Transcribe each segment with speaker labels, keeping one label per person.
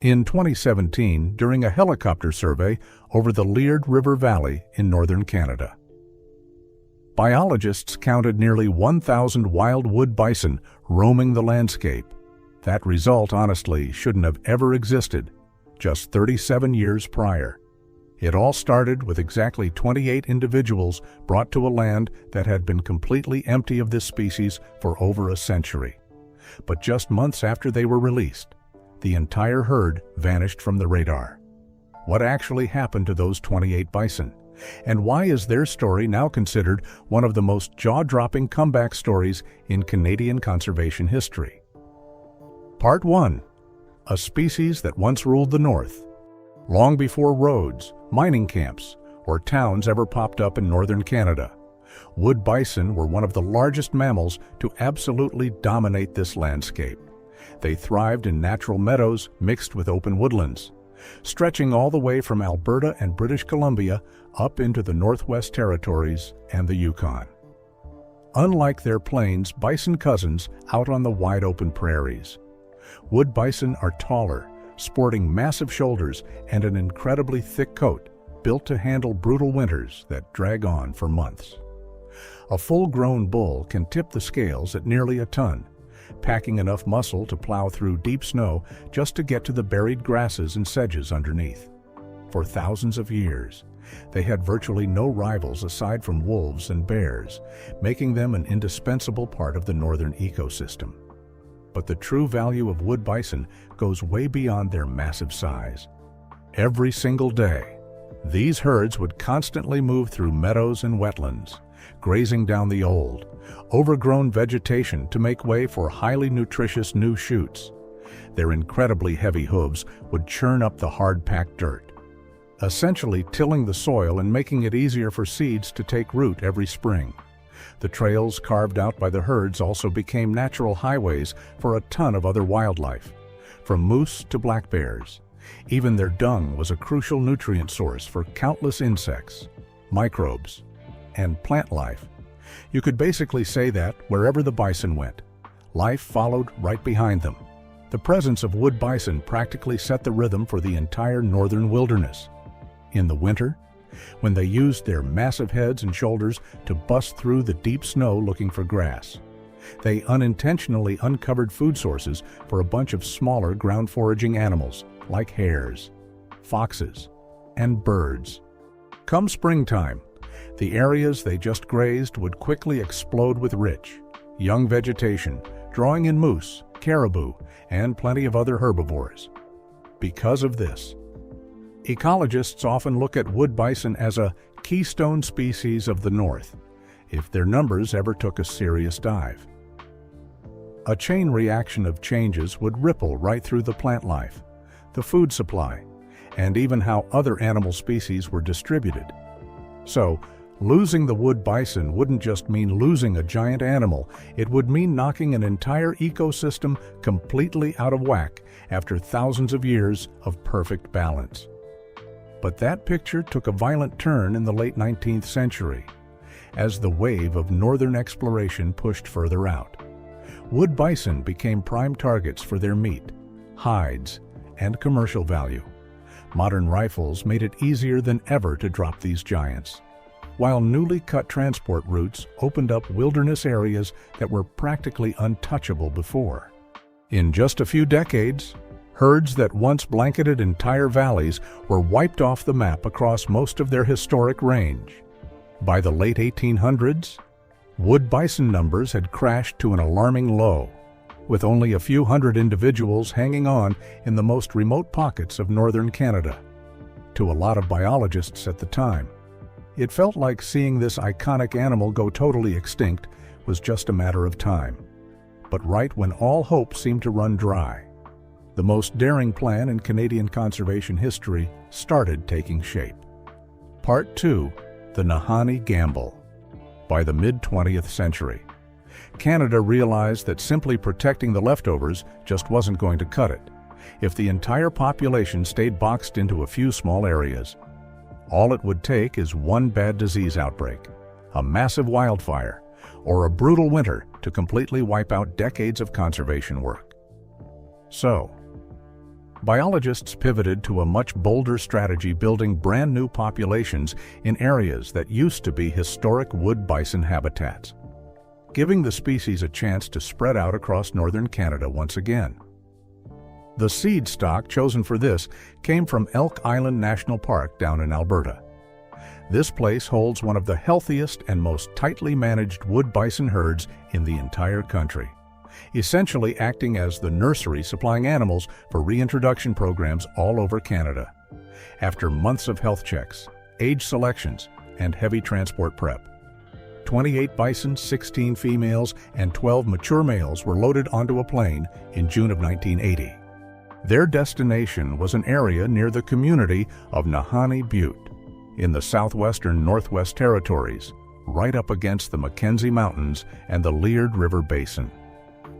Speaker 1: in 2017 during a helicopter survey over the Liard River Valley in northern Canada. Biologists counted nearly 1,000 wild wood bison roaming the landscape. That result, honestly, shouldn't have ever existed, just 37 years prior. It all started with exactly 28 individuals brought to a land that had been completely empty of this species for over a century. But just months after they were released, the entire herd vanished from the radar. What actually happened to those 28 bison? And why is their story now considered one of the most jaw-dropping comeback stories in Canadian conservation history? Part 1. A species that once ruled the North. Long before roads, mining camps, or towns ever popped up in northern Canada, wood bison were one of the largest mammals to absolutely dominate this landscape. They thrived in natural meadows mixed with open woodlands, stretching all the way from Alberta and British Columbia up into the Northwest Territories and the Yukon. Unlike their plains bison cousins out on the wide-open prairies, wood bison are taller, sporting massive shoulders and an incredibly thick coat built to handle brutal winters that drag on for months. A full-grown bull can tip the scales at nearly a ton, packing enough muscle to plow through deep snow just to get to the buried grasses and sedges underneath. For thousands of years, they had virtually no rivals aside from wolves and bears, making them an indispensable part of the northern ecosystem. But the true value of wood bison goes way beyond their massive size. Every single day, these herds would constantly move through meadows and wetlands, grazing down the old, overgrown vegetation to make way for highly nutritious new shoots. Their incredibly heavy hooves would churn up the hard-packed dirt, essentially tilling the soil and making it easier for seeds to take root every spring. The trails carved out by the herds also became natural highways for a ton of other wildlife, from moose to black bears. Even their dung was a crucial nutrient source for countless insects, microbes, and plant life. You could basically say that wherever the bison went, life followed right behind them. The presence of wood bison practically set the rhythm for the entire northern wilderness. In the winter, when they used their massive heads and shoulders to bust through the deep snow looking for grass, they unintentionally uncovered food sources for a bunch of smaller ground-foraging animals like hares, foxes, and birds. Come springtime, the areas they just grazed would quickly explode with rich, young vegetation, drawing in moose, caribou, and plenty of other herbivores. Because of this, ecologists often look at wood bison as a keystone species of the North, if their numbers ever took a serious dive. A chain reaction of changes would ripple right through the plant life, the food supply, and even how other animal species were distributed. So, losing the wood bison wouldn't just mean losing a giant animal, it would mean knocking an entire ecosystem completely out of whack after thousands of years of perfect balance. But that picture took a violent turn in the late 19th century, as the wave of northern exploration pushed further out. Wood bison became prime targets for their meat, hides, and commercial value. Modern rifles made it easier than ever to drop these giants, while newly cut transport routes opened up wilderness areas that were practically untouchable before. In just a few decades, herds that once blanketed entire valleys were wiped off the map across most of their historic range. By the late 1800s, wood bison numbers had crashed to an alarming low, with only a few hundred individuals hanging on in the most remote pockets of northern Canada. To a lot of biologists at the time, it felt like seeing this iconic animal go totally extinct was just a matter of time. But right when all hope seemed to run dry, the most daring plan in Canadian conservation history started taking shape. Part 2. The Nahanni Gamble. By the mid-20th century, Canada realized that simply protecting the leftovers just wasn't going to cut it if the entire population stayed boxed into a few small areas. All it would take is one bad disease outbreak, a massive wildfire, or a brutal winter to completely wipe out decades of conservation work. So, Biologists pivoted to a much bolder strategy, building brand new populations in areas that used to be historic wood bison habitats, giving the species a chance to spread out across northern Canada once again. The seed stock chosen for this came from Elk Island National Park down in Alberta. This place holds one of the healthiest and most tightly managed wood bison herds in the entire country, essentially acting as the nursery supplying animals for reintroduction programs all over Canada. After months of health checks, age selections, and heavy transport prep, 28 bison, 16 females, and 12 mature males were loaded onto a plane in June of 1980. Their destination was an area near the community of Nahanni Butte in the southwestern Northwest Territories, right up against the Mackenzie Mountains and the Liard River Basin.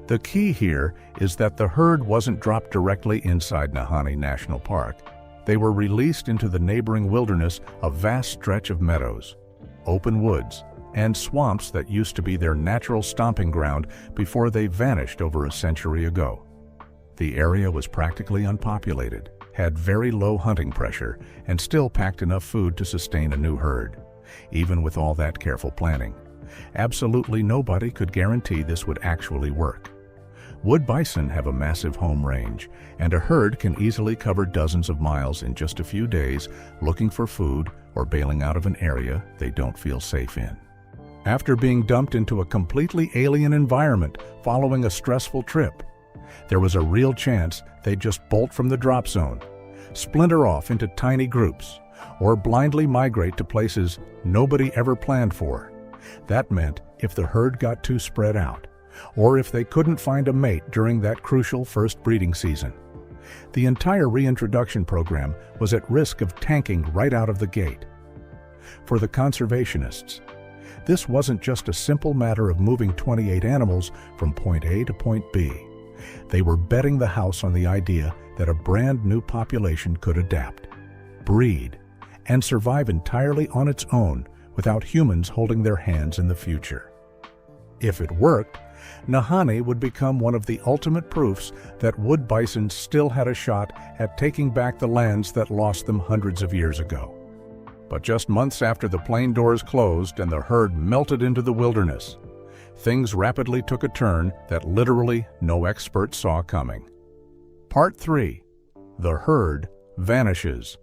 Speaker 1: The key here is that the herd wasn't dropped directly inside Nahanni National Park. They were released into the neighboring wilderness, a vast stretch of meadows, open woods, and swamps that used to be their natural stomping ground before they vanished over a century ago. The area was practically unpopulated, had very low hunting pressure, and still packed enough food to sustain a new herd, even with all that careful planning. Absolutely nobody could guarantee this would actually work. Wood bison have a massive home range, and a herd can easily cover dozens of miles in just a few days looking for food or bailing out of an area they don't feel safe in. After being dumped into a completely alien environment following a stressful trip, there was a real chance they'd just bolt from the drop zone, splinter off into tiny groups, or blindly migrate to places nobody ever planned for. That meant if the herd got too spread out, or if they couldn't find a mate during that crucial first breeding season, the entire reintroduction program was at risk of tanking right out of the gate. For the conservationists, this wasn't just a simple matter of moving 28 animals from point A to point B. They were betting the house on the idea that a brand new population could adapt, breed, and survive entirely on its own without humans holding their hands in the future. If it worked, Nahanni would become one of the ultimate proofs that wood bison still had a shot at taking back the lands that lost them hundreds of years ago. But just months after the plane doors closed and the herd melted into the wilderness, things rapidly took a turn that literally no expert saw coming. Part 3. The herd vanishes.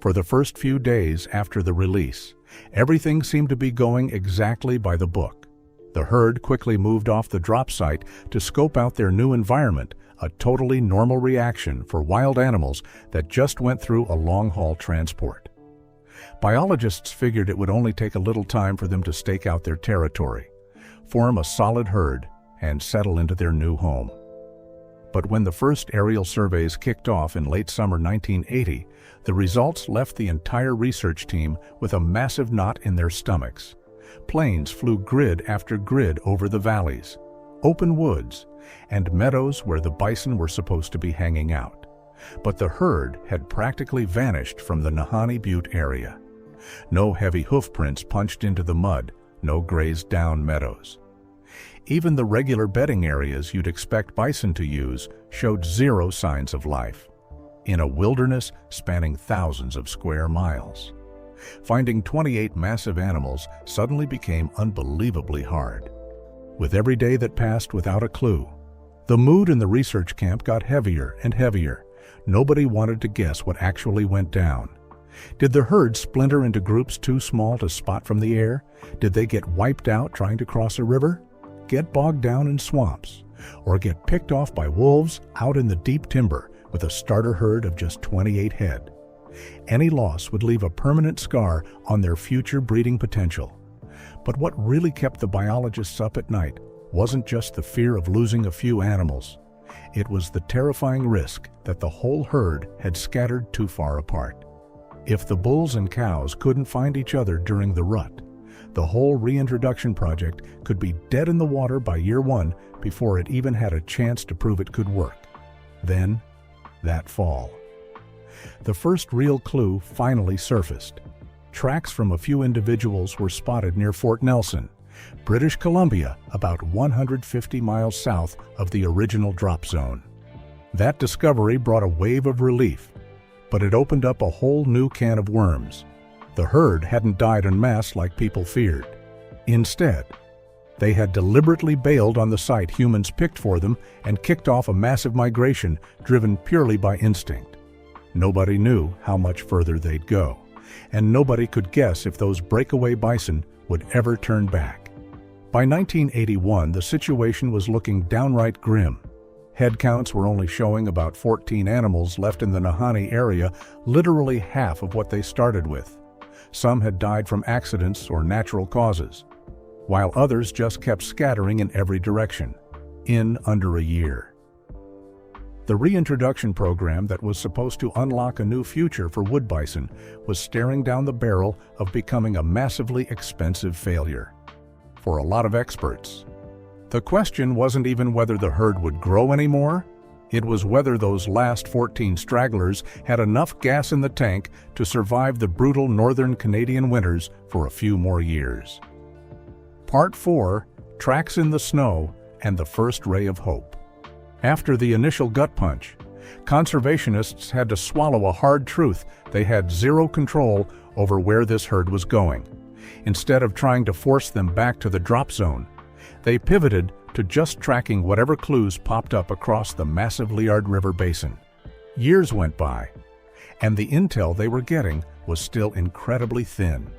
Speaker 1: For the first few days after the release, everything seemed to be going exactly by the book. The herd quickly moved off the drop site to scope out their new environment, a totally normal reaction for wild animals that just went through a long-haul transport. Biologists figured it would only take a little time for them to stake out their territory, form a solid herd, and settle into their new home. But when the first aerial surveys kicked off in late summer 1980, the results left the entire research team with a massive knot in their stomachs. Planes flew grid after grid over the valleys, open woods, and meadows where the bison were supposed to be hanging out. But the herd had practically vanished from the Nahanni Butte area. No heavy hoof prints punched into the mud, no grazed down meadows. Even the regular bedding areas you'd expect bison to use showed zero signs of life, in a wilderness spanning thousands of square miles. Finding 28 massive animals suddenly became unbelievably hard. With every day that passed without a clue, the mood in the research camp got heavier and heavier. Nobody wanted to guess what actually went down. Did the herd splinter into groups too small to spot from the air? Did they get wiped out trying to cross a river, get bogged down in swamps, or get picked off by wolves out in the deep timber with a starter herd of just 28 head? Any loss would leave a permanent scar on their future breeding potential. But what really kept the biologists up at night wasn't just the fear of losing a few animals. It was the terrifying risk that the whole herd had scattered too far apart. If the bulls and cows couldn't find each other during the rut, the whole reintroduction project could be dead in the water by year 1 before it even had a chance to prove it could work. Then, that fall, the first real clue finally surfaced. Tracks from a few individuals were spotted near Fort Nelson, British Columbia, about 150 miles south of the original drop zone. That discovery brought a wave of relief, but it opened up a whole new can of worms. The herd hadn't died en masse like people feared. Instead, they had deliberately bailed on the site humans picked for them and kicked off a massive migration driven purely by instinct. Nobody knew how much further they'd go, and nobody could guess if those breakaway bison would ever turn back. By 1981, the situation was looking downright grim. Head counts were only showing about 14 animals left in the Nahanni area, literally half of what they started with. Some had died from accidents or natural causes, while others just kept scattering in every direction, in under a year. The reintroduction program that was supposed to unlock a new future for wood bison was staring down the barrel of becoming a massively expensive failure. For a lot of experts, the question wasn't even whether the herd would grow anymore. It was whether those last 14 stragglers had enough gas in the tank to survive the brutal northern Canadian winters for a few more years. Part 4, Tracks in the Snow and the First Ray of Hope. After the initial gut punch, conservationists had to swallow a hard truth: they had zero control over where this herd was going. Instead of trying to force them back to the drop zone, they pivoted to just tracking whatever clues popped up across the massive Liard River basin. Years went by, and the intel they were getting was still incredibly thin.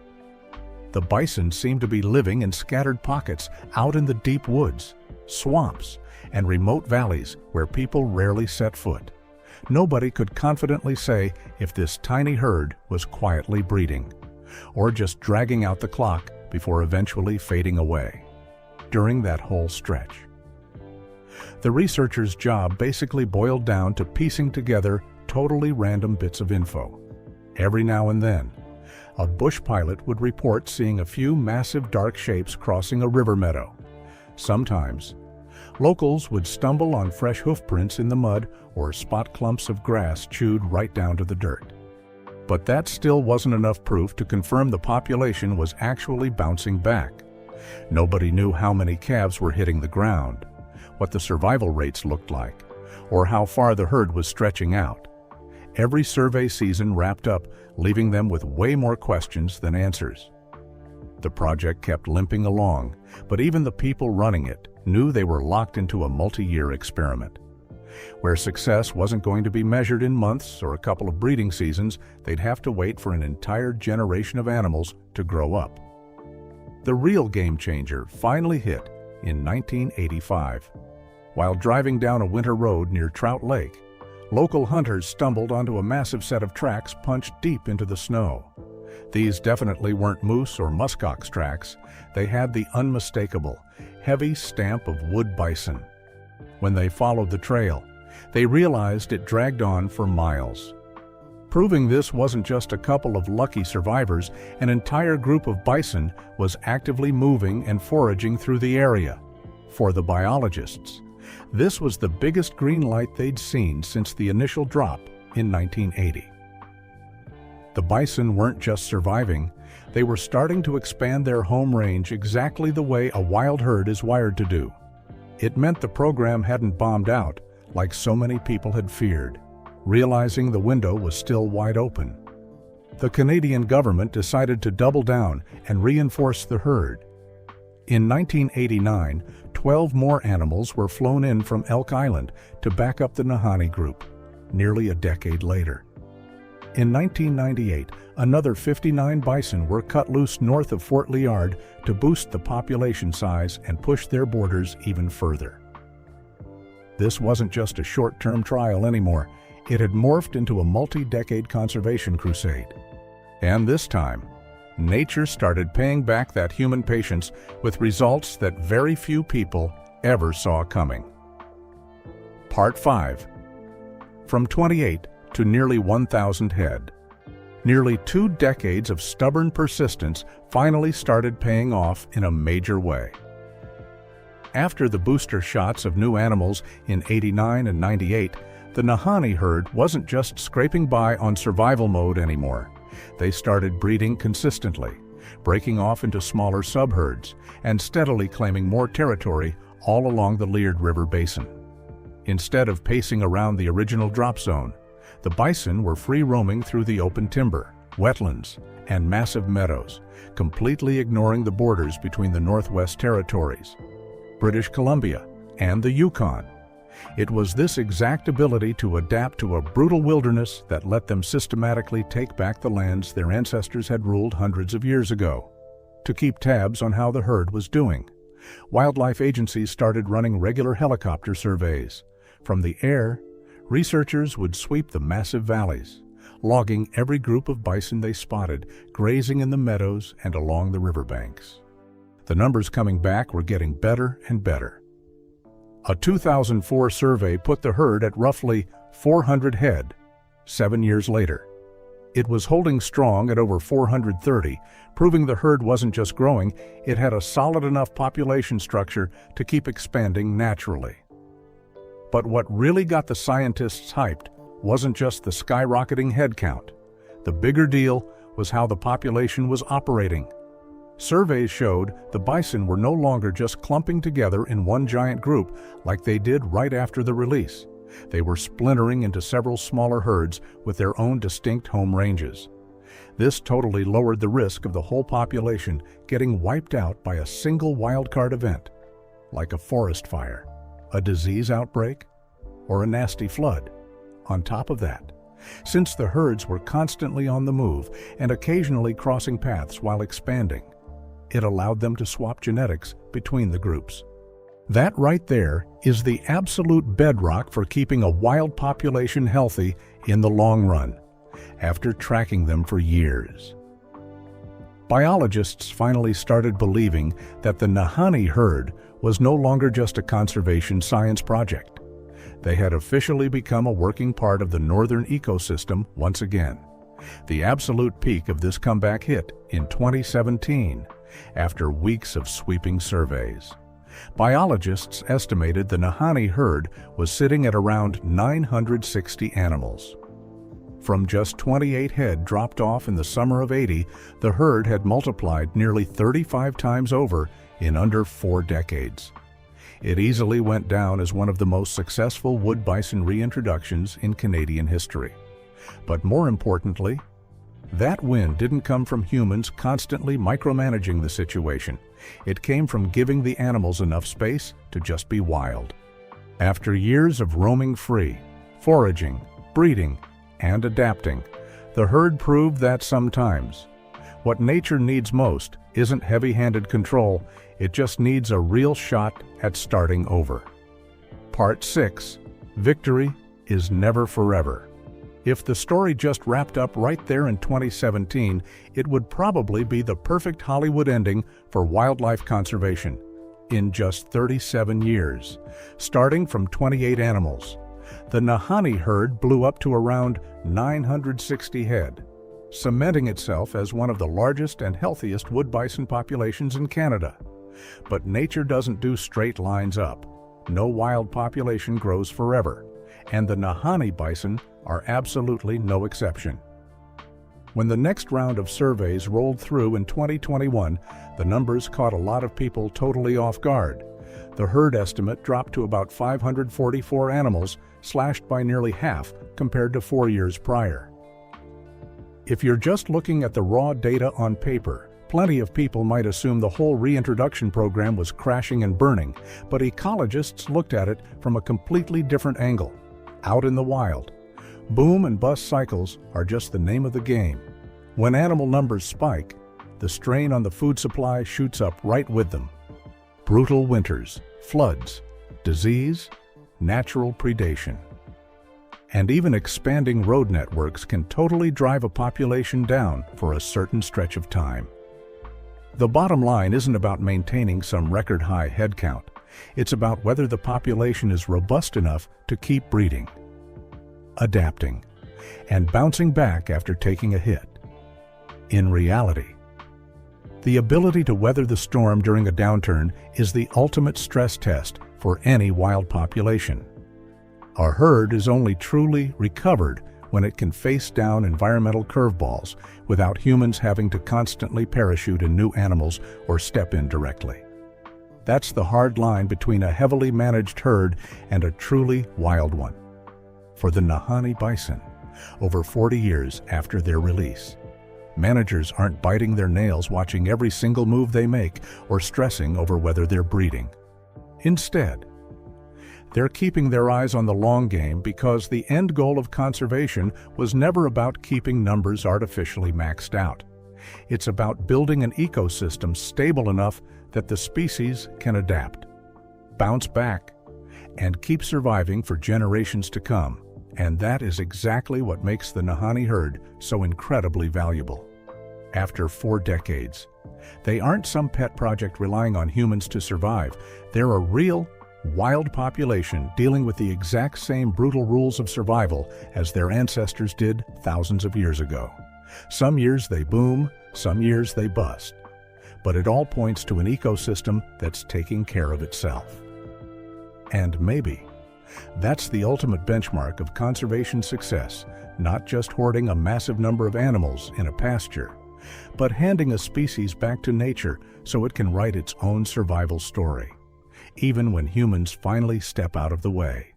Speaker 1: The bison seemed to be living in scattered pockets out in the deep woods, swamps, and remote valleys where people rarely set foot. Nobody could confidently say if this tiny herd was quietly breeding, or just dragging out the clock before eventually fading away. During that whole stretch, the researchers' job basically boiled down to piecing together totally random bits of info. Every now and then, a bush pilot would report seeing a few massive dark shapes crossing a river meadow. Sometimes, locals would stumble on fresh hoofprints in the mud or spot clumps of grass chewed right down to the dirt. But that still wasn't enough proof to confirm the population was actually bouncing back. Nobody knew how many calves were hitting the ground, what the survival rates looked like, or how far the herd was stretching out. Every survey season wrapped up, leaving them with way more questions than answers. The project kept limping along, but even the people running it knew they were locked into a multi-year experiment. Where success wasn't going to be measured in months or a couple of breeding seasons, they'd have to wait for an entire generation of animals to grow up. The real game changer finally hit in 1985. While driving down a winter road near Trout Lake, local hunters stumbled onto a massive set of tracks punched deep into the snow. These definitely weren't moose or muskox tracks. They had the unmistakable, heavy stamp of wood bison. When they followed the trail, they realized it dragged on for miles. Proving this wasn't just a couple of lucky survivors, an entire group of bison was actively moving and foraging through the area. For the biologists, this was the biggest green light they'd seen since the initial drop in 1980. The bison weren't just surviving, they were starting to expand their home range exactly the way a wild herd is wired to do. It meant the program hadn't bombed out, like so many people had feared. Realizing the window was still wide open, the Canadian government decided to double down and reinforce the herd. In 1989, 12 more animals were flown in from Elk Island to back up the Nahanni group, nearly a decade later. In 1998, another 59 bison were cut loose north of Fort Liard to boost the population size and push their borders even further. This wasn't just a short-term trial anymore. It had morphed into a multi-decade conservation crusade. And this time, nature started paying back that human patience with results that very few people ever saw coming. Part 5. From 28 to nearly 1,000 head. Nearly 2 decades of stubborn persistence finally started paying off in a major way. After the booster shots of new animals in '89 and '98, the Nahanni herd wasn't just scraping by on survival mode anymore. They started breeding consistently, breaking off into smaller subherds, and steadily claiming more territory all along the Liard River basin. Instead of pacing around the original drop zone, the bison were free roaming through the open timber, wetlands, and massive meadows, completely ignoring the borders between the Northwest Territories, British Columbia, and the Yukon. It was this exact ability to adapt to a brutal wilderness that let them systematically take back the lands their ancestors had ruled hundreds of years ago. To keep tabs on how the herd was doing, wildlife agencies started running regular helicopter surveys. From the air, researchers would sweep the massive valleys, logging every group of bison they spotted grazing in the meadows and along the riverbanks. The numbers coming back were getting better and better. A 2004 survey put the herd at roughly 400 head 7 years later. It was holding strong at over 430, proving the herd wasn't just growing, it had a solid enough population structure to keep expanding naturally. But what really got the scientists hyped wasn't just the skyrocketing head count. The bigger deal was how the population was operating. Surveys showed the bison were no longer just clumping together in one giant group like they did right after the release. They were splintering into several smaller herds with their own distinct home ranges. This totally lowered the risk of the whole population getting wiped out by a single wildcard event, like a forest fire, a disease outbreak, or a nasty flood. On top of that, since the herds were constantly on the move and occasionally crossing paths while expanding, it allowed them to swap genetics between the groups. That right there is the absolute bedrock for keeping a wild population healthy in the long run, after tracking them for years. Biologists finally started believing that the Nahanni herd was no longer just a conservation science project. They had officially become a working part of the northern ecosystem once again. The absolute peak of this comeback hit in 2017, after weeks of sweeping surveys. Biologists estimated the Nahanni herd was sitting at around 960 animals. From just 28 head dropped off in the summer of '80, the herd had multiplied nearly 35 times over in under 4 decades. It easily went down as one of the most successful wood bison reintroductions in Canadian history. But more importantly, that win didn't come from humans constantly micromanaging the situation. It came from giving the animals enough space to just be wild. After years of roaming free, foraging, breeding, and adapting, the herd proved that sometimes what nature needs most isn't heavy-handed control, it just needs a real shot at starting over. Part 6. Victory is never forever. If the story just wrapped up right there in 2017, it would probably be the perfect Hollywood ending for wildlife conservation. In just 37 years, starting from 28 animals, the Nahanni herd blew up to around 960 head, cementing itself as one of the largest and healthiest wood bison populations in Canada. But nature doesn't do straight lines up. No wild population grows forever, and the Nahanni bison are absolutely no exception. When the next round of surveys rolled through in 2021, the numbers caught a lot of people totally off guard. The herd estimate dropped to about 544 animals, slashed by nearly half compared to 4 years prior. If you're just looking at the raw data on paper, plenty of people might assume the whole reintroduction program was crashing and burning, but ecologists looked at it from a completely different angle. Out in the wild, boom and bust cycles are just the name of the game. When animal numbers spike, the strain on the food supply shoots up right with them. Brutal winters, floods, disease, natural predation. And even expanding road networks can totally drive a population down for a certain stretch of time. The bottom line isn't about maintaining some record-high head count. It's about whether the population is robust enough to keep breeding, adapting, and bouncing back after taking a hit. In reality, the ability to weather the storm during a downturn is the ultimate stress test for any wild population. Our herd is only truly recovered when it can face down environmental curveballs without humans having to constantly parachute in new animals or step in directly. That's the hard line between a heavily managed herd and a truly wild one. For the Nahanni bison, over 40 years after their release, managers aren't biting their nails watching every single move they make or stressing over whether they're breeding. Instead, they're keeping their eyes on the long game because the end goal of conservation was never about keeping numbers artificially maxed out. It's about building an ecosystem stable enough that the species can adapt, bounce back, and keep surviving for generations to come. And that is exactly what makes the Nahanni herd so incredibly valuable. After 4 decades, they aren't some pet project relying on humans to survive. They're a real, wild population dealing with the exact same brutal rules of survival as their ancestors did thousands of years ago. Some years they boom, some years they bust. But it all points to an ecosystem that's taking care of itself. And maybe that's the ultimate benchmark of conservation success, not just hoarding a massive number of animals in a pasture, but handing a species back to nature so it can write its own survival story, even when humans finally step out of the way.